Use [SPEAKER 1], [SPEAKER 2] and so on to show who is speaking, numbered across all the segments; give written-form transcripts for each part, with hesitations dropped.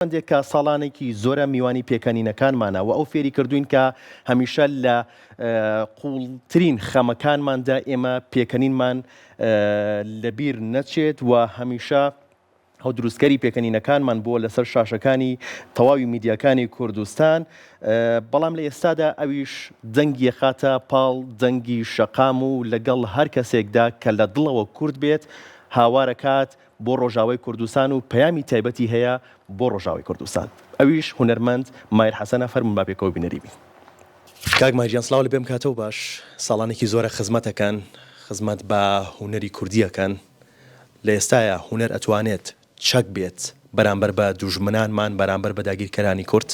[SPEAKER 1] کە ساڵانێکی زۆرە میوانی پێکەنینەکانمانە و ئەو فێری کردوین کە هەمیشە لە قوڵترین خەمەکانماندا ئێمە پێکەنینمان لەبیر نەچێت و هەمیشە ئەو دروستکەری پێکەنینەکانمان بۆ لەسەر شاشەکانی تەواوی میدیاکانی کوردستان، بەڵام لە ئێستادا ئەویش دەنگی خاتە پاڵ دەنگی شەقام و لەگەڵ هەر کەسێکدا کە لە دڵەوە کورد بێت هاوارەکات بۆ ڕۆژاوای کوردستان و پەیامی تایبەتی هەیە بۆ ڕۆژاوای کوردستان. ئەویش هونەرمەند مایر حەسەنە فەرمون با پێکەوە بینەریبی.
[SPEAKER 2] کاک ماجیان سڵاو لەبێم کاتەوە باش. ساڵانێکی زۆرە خزمەتەکەن، خزمەت بە هونەری کوردیەکەن. لە ئێستاە هونەر ئەتوانێت چەک بێت بەرامبەر بە دوژمنانمان، بەرامبەر بە داگیرکەرانی کورد؟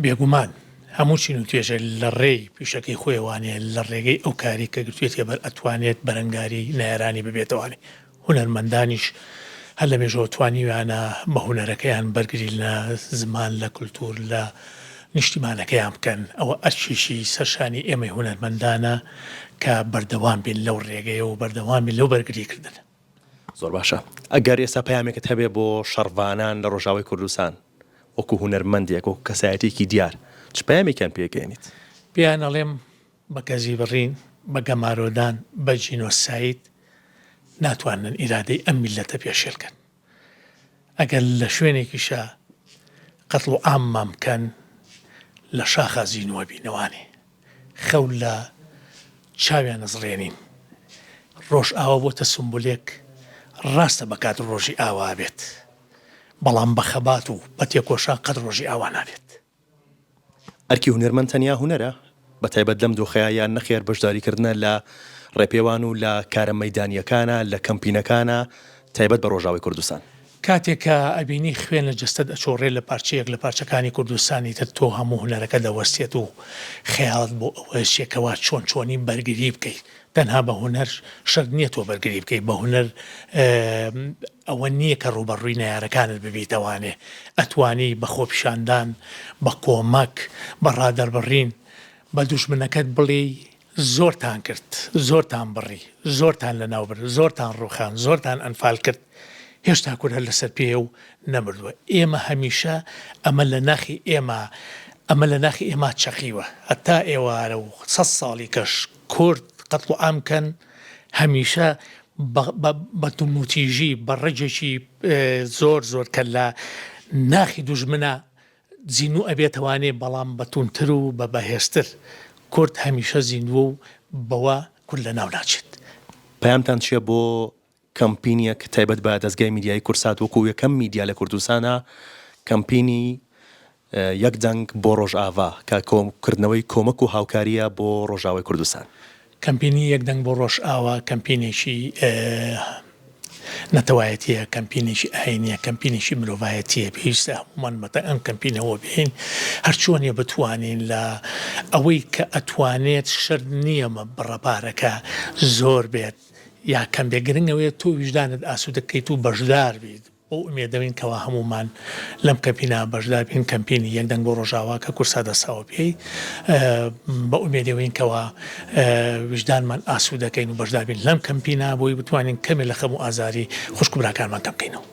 [SPEAKER 3] بێگومان هەموو چین و توێژە لە ڕێی پیشەکەی خۆیوانێ لە ڕێگەی ئەو کاری کە گرتوێتێ بەر ئەتوانێت بەرەنگاری نایرانی ببێتەوەی. هونەرمەندانیش هەر لە مێژەوە توانیویانە بە هونەرەکەیان بەرگری لە زمان، لە کولتور، لە نیشتیمانەکەیان بکەن. ئەوە ئەرچیشی سەرشانی ئێمەی هونەرمەندانە کە بەردەوام بین لەو ڕێگەیە و بەردەوام بین لەو بەرگریکردن.
[SPEAKER 2] زۆر باشە. ئەگەر ئێستا پەیامێکت هەبێ بۆ شەڕڤانان لە ڕۆژاوای کوردستان وەکو هونەرمەندێک وەکو کەسایەتێکی دیار، چ پەیامێکیان پێگەێنیت؟
[SPEAKER 3] پێیان ئەڵێم بە گەزی بڕین، بە گەمارۆدان، بە جینۆساید ناتوانن ئیرادەی ئەم میلەتە پێشێلکەن. ئەگەر لە شوێنێکیشە قەتڵ و عاممان بکەن لە شاخە زینووە بینەوانێ، خەو لە چاویان نەزڕێنین. ڕۆژ ئاوا بۆتە سمبولێک، ڕاستە بەکات ڕۆژی ئاوا بێت، بەڵام بە خەبات و بە تێکۆشان قەت ڕۆژی ئاوا نابێت.
[SPEAKER 2] ئەرکی هونەرمەند تەنیا هونەرە؟ بە تایبەت لەم دۆخەیە یان نەخێر بەشداریکردنە لە ڕێپێوان و لە کارە مەیدانیەکانە، لە کەمپینەکانە تایبەت بە ڕۆژاوای کوردستان؟ کاتێک
[SPEAKER 3] کە ئەبینی خوێن لە جەستەت ئەچۆڕێ لە پارچەیەک لە پارچەکانی کوردستانی تر تۆ هەموو هونەرەکە دەوەستێت و خەیاڵت بۆ ئەوە شێکەوە چۆن چۆنی بەرگری بکەیت. تەنها بە هونەر شەرت نییە تۆ بەرگری بکەیت، بە هونەر ئەوە نییە کە ڕوبەڕووی نەیارەکانت ببیتەوانێ. ئەتوانی بە خۆپیشاندان، بە کۆمەک، بە ڕادەربڕین بە دوژمنەکەت بڵێ زۆرتان کرد، زۆرتان بڕی، زۆرتان لەناوبر، زۆرتان ڕوخان، زۆرتان ئەنفال کرد، هێشتا کورد هەر لەسەر پێ و نەمردووە. ئێمە هەمیشە ئەمە لە ناخی ئێمە چەقیوە. هەتا ئێوارە و 100 ساڵی کەش کورد قەتڵ و ئامکەن هەمیشە بە توموتیژی، بە ڕێجێکی زۆر زۆر کە لە ناخی دوژمنە زینوو ئەبێتەوانێ، بەڵام بەتونتر و بە بەهێزتر. کورد هەمیشە زیندووە و بەوە کورد لە ناو ناچێت.
[SPEAKER 2] پەیامتان چییە بۆ کەمپینیەک تایبەت بە دەستگای میدیای کورسات وەکو یەکەم میدیا لە کوردستانە، کەمپینی یەک دەنگ بۆ ڕۆژئاوا کە کۆمکردنەوەی کۆمەک و هاوکاریە بۆ ڕۆژاوای کوردستان؟
[SPEAKER 3] کەمپینی یەک دەنگ بۆ ڕۆژئاوا کەمپینێکی نەتەوایەتیە، کەمپینێکی ئاینیە، کەمپینێکی مرۆڤایەتیە. پێویستە هەموومان مەتە ئەم کەمپینەوە بین هەرچۆنێ بتوانین لە ئەوەی کە ئەتوانێت شەر نییەمە بڕەپارەکە زۆر بێت یا کەم بێگرنگەوەیە تۆ ویژدانت ئاسوودە بکەیت و بەشدار بیت. بۆ ئومێدەوەین کەوا هەمومان لەم کەمپینە بەشدار بین. کەمپینی یەک دەنگ بۆ ڕۆژئاوا کە کورسا دەساوە پێی، بە ئومێدەوەین کەوا ویژدانمان ئاسوودەکەین و بەشدار بین لەم کەمپینە بۆی بتوانین کەمێ لە خەم و ئازاری خوشک و براکانمان کەم بکەینەوە.